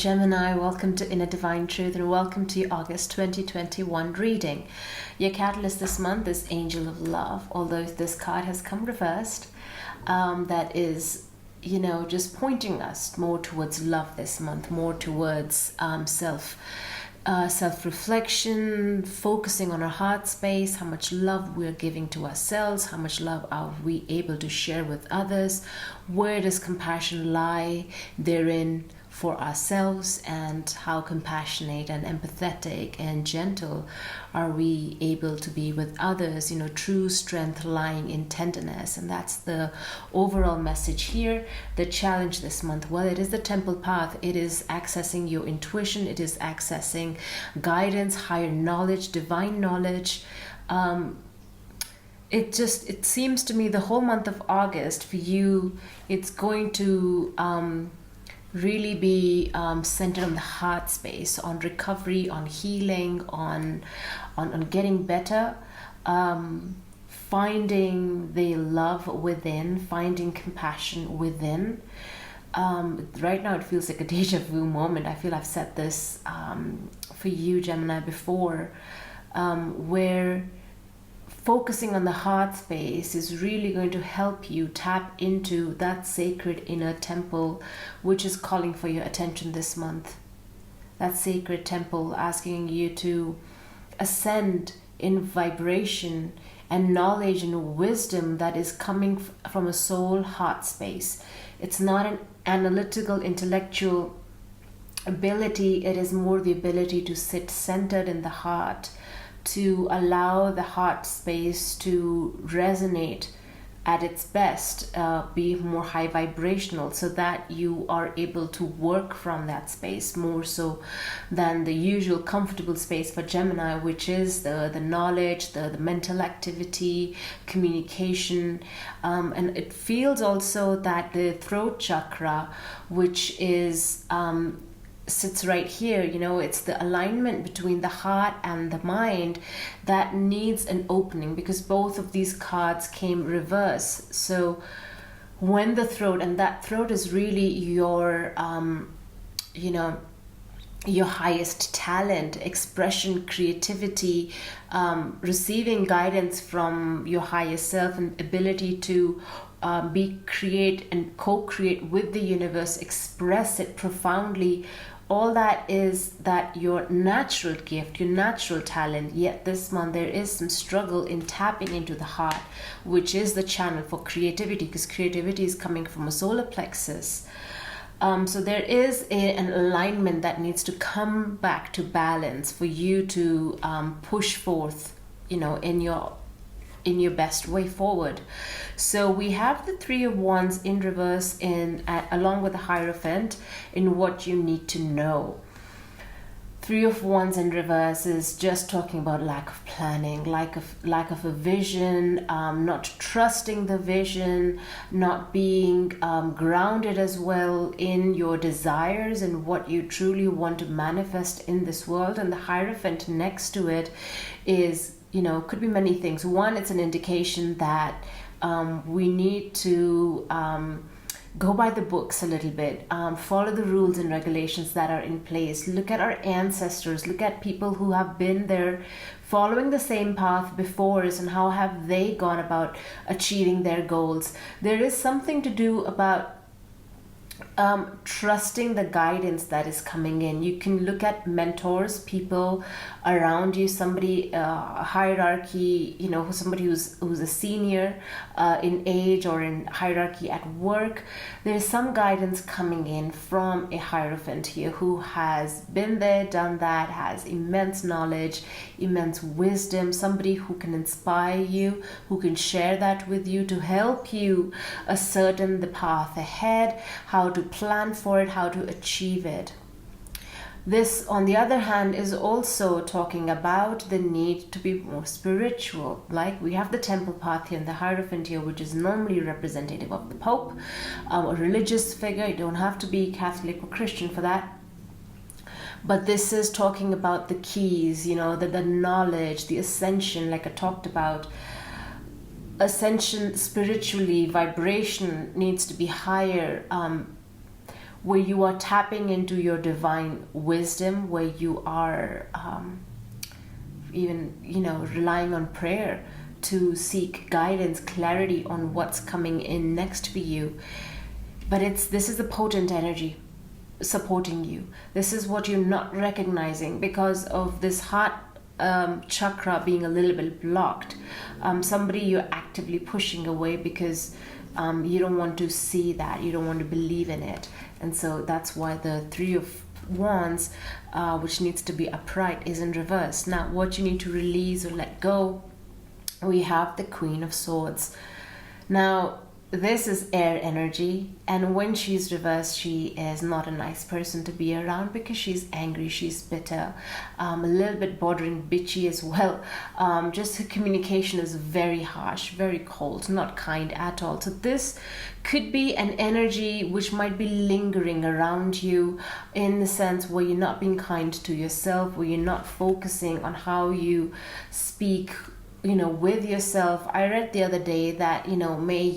Gemini, welcome to Inner Divine Truth and welcome to your August 2021 reading. Your catalyst this month is Angel of Love, although this card has come reversed. That is, just pointing us more towards love this month, more towards self-reflection, focusing on our heart space, how much love we're giving to ourselves, how much love are we able to share with others, where does compassion lie therein for ourselves, and how compassionate and empathetic and gentle are we able to be with others. True strength lying in tenderness, and that's the overall message here. The challenge this month, well, it is the temple path. It is accessing your intuition, it is accessing guidance, higher knowledge, divine knowledge. It seems to me the whole month of August for you, it's going to really be centered on the heart space, on recovery, on healing, on getting better, finding the love within, finding compassion within. Right now it feels like a deja vu moment. I feel I've said this for you, Gemini, before, where focusing on the heart space is really going to help you tap into that sacred inner temple, which is calling for your attention this month. That sacred temple asking you to ascend in vibration and knowledge and wisdom that is coming from a soul heart space. It's not an analytical, intellectual ability. It is more the ability to sit centered in the heart, to allow the heart space to resonate at its best, be more high vibrational, so that you are able to work from that space more so than the usual comfortable space for Gemini, which is the knowledge, the mental activity, communication. And it feels also that the throat chakra, which is sits right here, it's the alignment between the heart and the mind that needs an opening, because both of these cards came reverse. So when the throat, and that throat is really your your highest talent, expression, creativity, receiving guidance from your higher self, and ability to create and co-create with the universe, express it profoundly. All that is that your natural gift, your natural talent. Yet this month there is some struggle in tapping into the heart, which is the channel for creativity, because creativity is coming from a solar plexus. So there is an alignment that needs to come back to balance for you to push forth, in your best way forward. So we have the Three of Wands in reverse along with the Hierophant in what you need to know. Three of Wands in reverse is just talking about lack of planning, lack of a vision, not trusting the vision, not being grounded as well in your desires and what you truly want to manifest in this world. And the Hierophant next to it is, could be many things. One, it's an indication that we need to go by the books a little bit, follow the rules and regulations that are in place, look at our ancestors, look at people who have been there following the same path before us, and how have they gone about achieving their goals. There is something to do about trusting the guidance that is coming in. You can look at mentors, people around you, somebody, hierarchy, somebody who's a senior in age or in hierarchy at work. There's some guidance coming in from a Hierophant here who has been there, done that, has immense knowledge, immense wisdom, somebody who can inspire you, who can share that with you to help you ascertain the path ahead, how to plan for it, how to achieve it. This, on the other hand, is also talking about the need to be more spiritual. Like we have the temple path here and the Hierophant here, which is normally representative of the Pope, a religious figure. You don't have to be Catholic or Christian for that. But this is talking about the keys, the knowledge, the ascension, like I talked about. Ascension spiritually, vibration needs to be higher. where you are tapping into your divine wisdom, where you are even, relying on prayer to seek guidance, clarity on what's coming in next for you. But this is the potent energy supporting you. This is what you're not recognizing because of this heart chakra being a little bit blocked. Somebody you're actively pushing away because you don't want to see that, you don't want to believe in it. And so that's why the Three of Wands, which needs to be upright, is in reverse. Now what you need to release or let go, we have the Queen of Swords. Now this is air energy, and when she's reversed, she is not a nice person to be around because she's angry, she's bitter, a little bit bordering bitchy as well. Just her communication is very harsh, very cold, not kind at all. So this could be an energy which might be lingering around you, in the sense where you're not being kind to yourself, where you're not focusing on how you speak with yourself. I read the other day that, may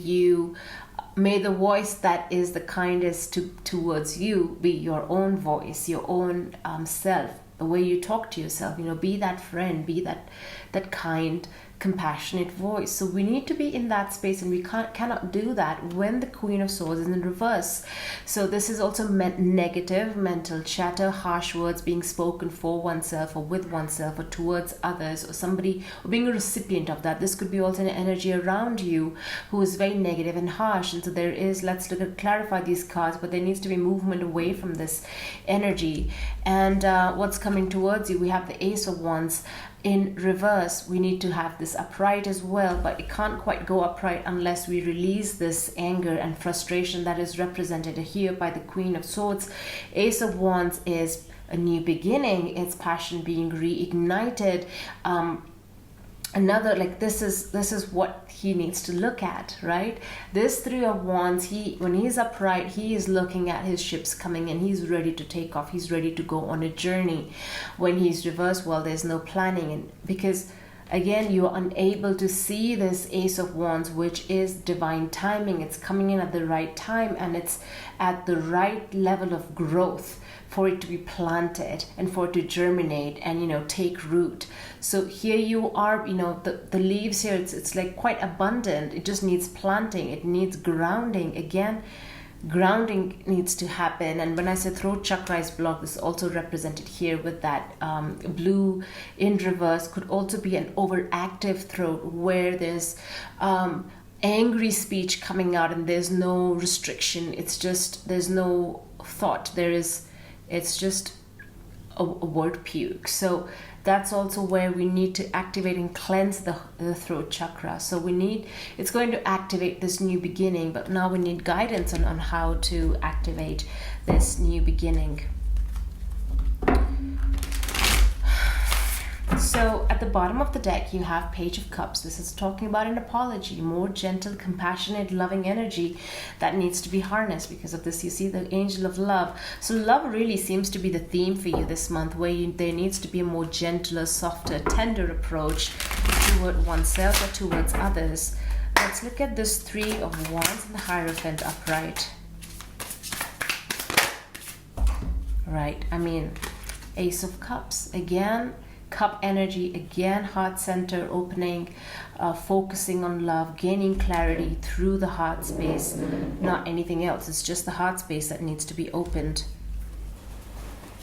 the voice that is the kindest towards you be your own voice, your own self, the way you talk to yourself, be that friend, be that kind, compassionate voice. So we need to be in that space, and we cannot do that when the Queen of Swords is in reverse. So this is also negative mental chatter, harsh words being spoken for oneself or with oneself or towards others, or somebody, or being a recipient of that. This could be also an energy around you who is very negative and harsh. And so there is, let's clarify these cards, but there needs to be movement away from this energy. And what's coming towards you, we have the Ace of Wands in reverse. We need to have this upright as well, but it can't quite go upright unless we release this anger and frustration that is represented here by the Queen of Swords. Ace of Wands is a new beginning, it's passion being reignited. This is what he needs to look at, right? This Three of Wands, when he's upright, he is looking at his ships coming in. He's ready to take off. He's ready to go on a journey. When he's reversed, well, there's no planning, and because again, you're unable to see this Ace of Wands, which is divine timing. It's coming in at the right time, and it's at the right level of growth for it to be planted and for it to germinate and take root. So here you are, the leaves here, it's like quite abundant. It just needs planting, it needs grounding. Again, grounding needs to happen. And when I say throat chakra is blocked, this is also represented here with that blue in reverse. Could also be an overactive throat where there's angry speech coming out and there's no restriction. It's just, there's no thought, it's just a word puke. So that's also where we need to activate and cleanse the throat chakra. So it's going to activate this new beginning, but now we need guidance on how to activate this new beginning. So at the bottom of the deck, you have Page of Cups. This is talking about an apology, more gentle, compassionate, loving energy that needs to be harnessed. Because of this, you see the Angel of Love. So love really seems to be the theme for you this month, where there needs to be a more gentler, softer, tender approach toward oneself or towards others. Let's look at this Three of Wands and the Hierophant upright. Right, Ace of Cups again. Cup energy again, heart center opening, focusing on love, gaining clarity through the heart space, not anything else. It's just the heart space that needs to be opened.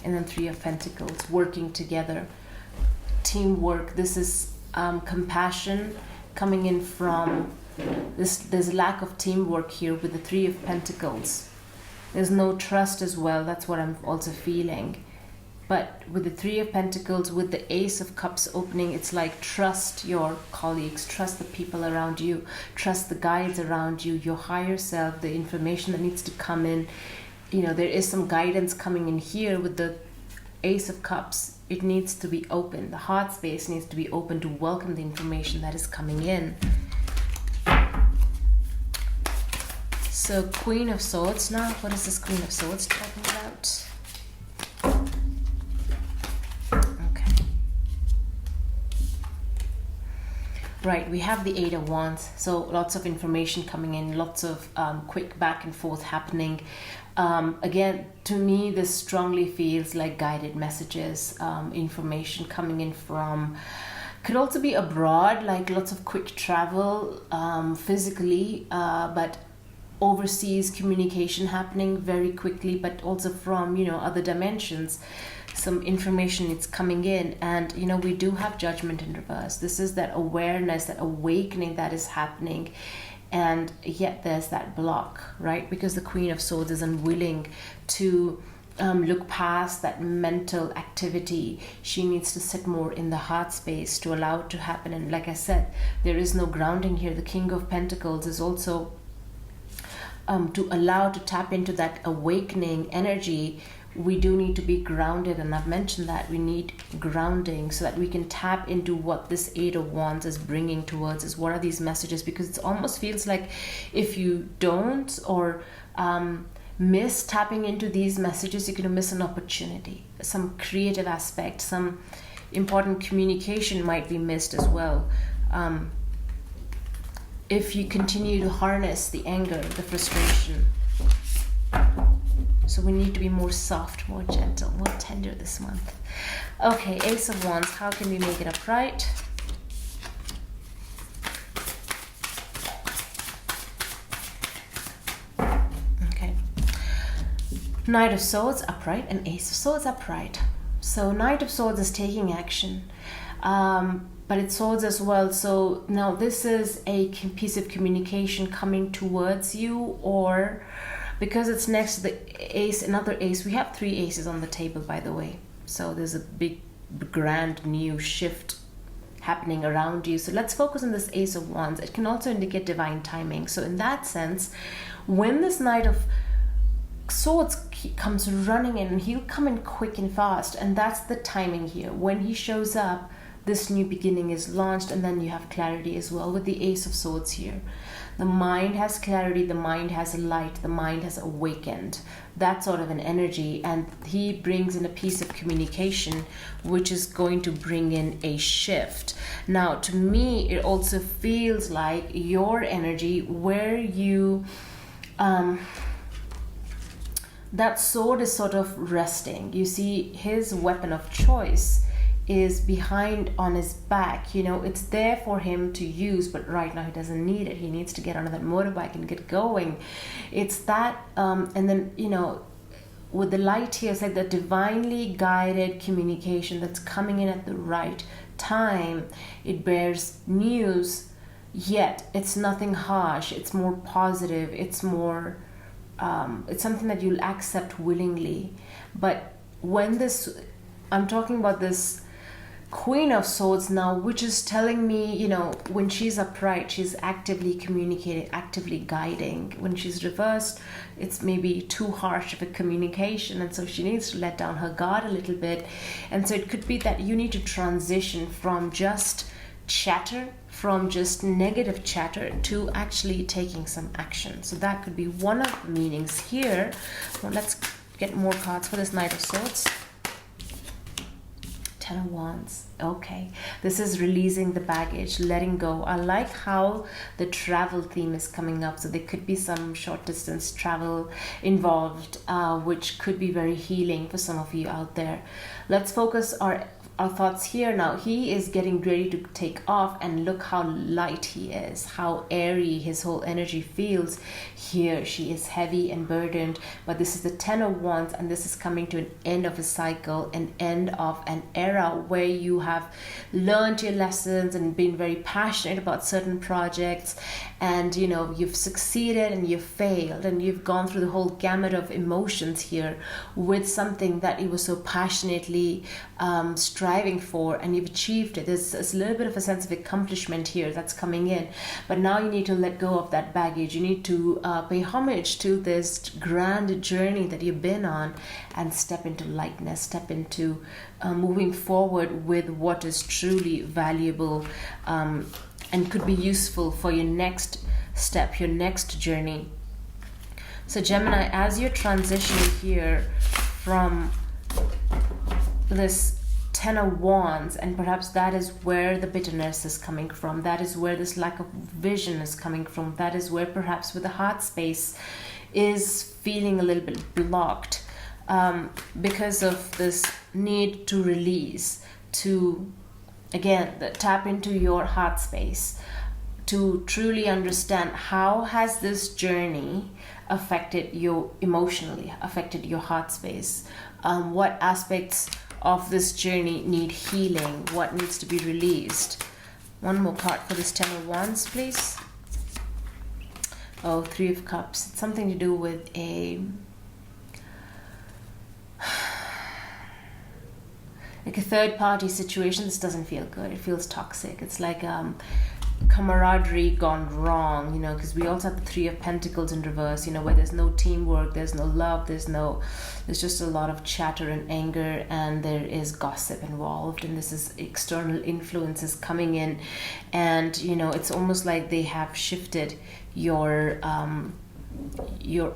And then Three of Pentacles, working together, teamwork. This is compassion coming in from this. There's lack of teamwork here with the Three of Pentacles. There's no trust as well. That's what I'm also feeling. But with the Three of Pentacles, with the Ace of Cups opening, it's like trust your colleagues, trust the people around you, trust the guides around you, your higher self, the information that needs to come in. There is some guidance coming in here with the Ace of Cups. It needs to be open. The heart space needs to be open to welcome the information that is coming in. So Queen of Swords now. What is this Queen of Swords talking about? Right, we have the Eight of Wands, so lots of information coming in, lots of quick back and forth happening. Again, to me, this strongly feels like guided messages, information coming in from, could also be abroad, like lots of quick travel physically, but overseas communication happening very quickly, but also from, you know, other dimensions. Some information is coming in, and you know, we do have Judgment in reverse. This is that awareness, that awakening that is happening, and yet there's that block, right? Because the Queen of Swords is unwilling to look past that mental activity. She needs to sit more in the heart space to allow it to happen. And like I said, there is no grounding here. The King of Pentacles is also to allow to tap into that awakening energy. We do need to be grounded, and I've mentioned that we need grounding so that we can tap into what this Eight of Wands is bringing towards us. What are these messages? Because it almost feels like if you don't, or miss tapping into these messages, you're going to miss an opportunity. Some creative aspect, some important communication might be missed as well. If you continue to harness the anger, the frustration. So we need to be more soft, more gentle, more tender this month. Okay, Ace of Wands, how can we make it upright? Okay. Knight of Swords upright and Ace of Swords upright. So Knight of Swords is taking action. But it's swords as well. So now this is a piece of communication coming towards you, or because it's next to the ace, another ace. We have 3 aces on the table, by the way. So there's a big, grand new shift happening around you. So let's focus on this Ace of Wands. It can also indicate divine timing. So in that sense, when this Knight of Swords comes running in, he'll come in quick and fast. And that's the timing here. When he shows up, this new beginning is launched, and then you have clarity as well with the Ace of Swords here. The mind has clarity, the mind has light, the mind has awakened. That sort of an energy, and he brings in a piece of communication which is going to bring in a shift. Now, to me, it also feels like your energy where you... that sword is sort of resting. You see, his weapon of choice is behind on his back. You know, it's there for him to use, but right now he doesn't need it. He needs to get onto that motorbike and get going. It's that and then, you know, with the light here, it's like the divinely guided communication that's coming in at the right time. It bears news, yet it's nothing harsh. It's more positive. It's more it's something that you'll accept willingly. But when this, I'm talking about this Queen of Swords now, which is telling me, you know, when she's upright, she's actively communicating, actively guiding. When she's reversed, it's maybe too harsh of a communication, and so she needs to let down her guard a little bit. And so it could be that you need to transition from just chatter, from just negative chatter, to actually taking some action. So that could be one of the meanings here. Well, let's get more cards for this Knight of Swords. Ten of Wands. Okay, this is releasing the baggage, letting go. I like how the travel theme is coming up. So there could be some short distance travel involved, which could be very healing for some of you out there. Let's focus our thoughts here now. He is getting ready to take off, and look how light he is, how airy his whole energy feels. Here she is heavy and burdened, but this is the Ten of Wands, and this is coming to an end of a cycle, an end of an era where you have learned your lessons and been very passionate about certain projects, and you know, you've succeeded and you've failed, and you've gone through the whole gamut of emotions here with something that you were so passionately striving for, and you've achieved it. There's a little bit of a sense of accomplishment here that's coming in, but now you need to let go of that baggage. You need to pay homage to this grand journey that you've been on, and step into lightness, step into moving forward with what is truly valuable and could be useful for your next step, your next journey. So Gemini, as you're transitioning here from this Ten of Wands, and perhaps that is where the bitterness is coming from. That is where this lack of vision is coming from. That is where perhaps with the heart space is feeling a little bit blocked, because of this need to release, to, again, tap into your heart space, to truly understand how has this journey affected you emotionally, affected your heart space. What aspects of this journey need healing? What needs to be released? One more card for this Ten of Wands, please. Oh, Three of Cups. It's something to do with like a third party situation. This doesn't feel good. It feels toxic. It's like camaraderie gone wrong, because we also have the Three of Pentacles in reverse, where there's no teamwork, there's no love, there's just a lot of chatter and anger, and there is gossip involved, and this is external influences coming in, and it's almost like they have shifted your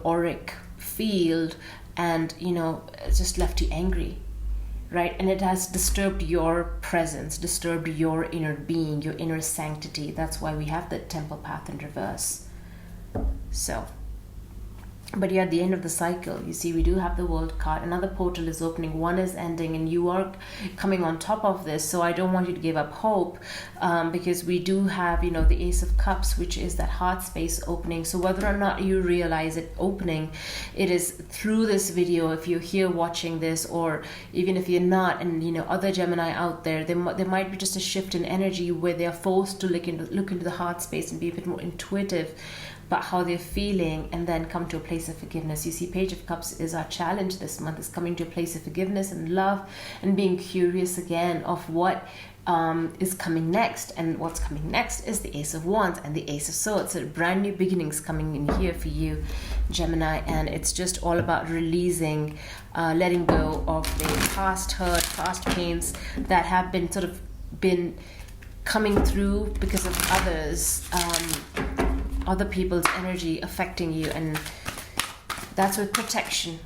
auric field, and it's just left you angry, right? And it has disturbed your presence, disturbed your inner being, your inner sanctity. That's why we have the Temple path in reverse. So, but you're at the end of the cycle. You see, we do have the World card. Another portal is opening. One is ending, and you are coming on top of this. So I don't want you to give up hope, because we do have, the Ace of Cups, which is that heart space opening. So whether or not you realize it opening, it is through this video. If you're here watching this, or even if you're not, and other Gemini out there, there might be just a shift in energy where they are forced to look into the heart space and be a bit more intuitive about how they're feeling, and then come to a place of forgiveness. You see, Page of Cups is our challenge this month, is coming to a place of forgiveness and love, and being curious again of what is coming next. And what's coming next is the Ace of Wands and the Ace of Swords. So brand new beginnings coming in here for you, Gemini, and it's just all about releasing, letting go of the past hurt, past pains that have been coming through because of other people's energy affecting you, and that's with protection.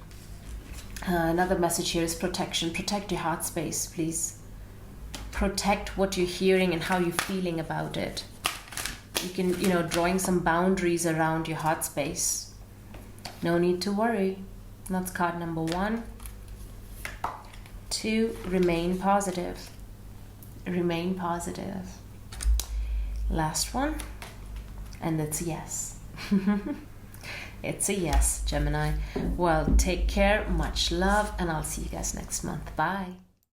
Another message here is protection. Protect your heart space, please. Protect what you're hearing and how you're feeling about it. You can, drawing some boundaries around your heart space. No need to worry. That's card number 1. 2, remain positive. Remain positive. Last one. And it's yes. It's a yes, Gemini. Well, take care, much love, and I'll see you guys next month. Bye.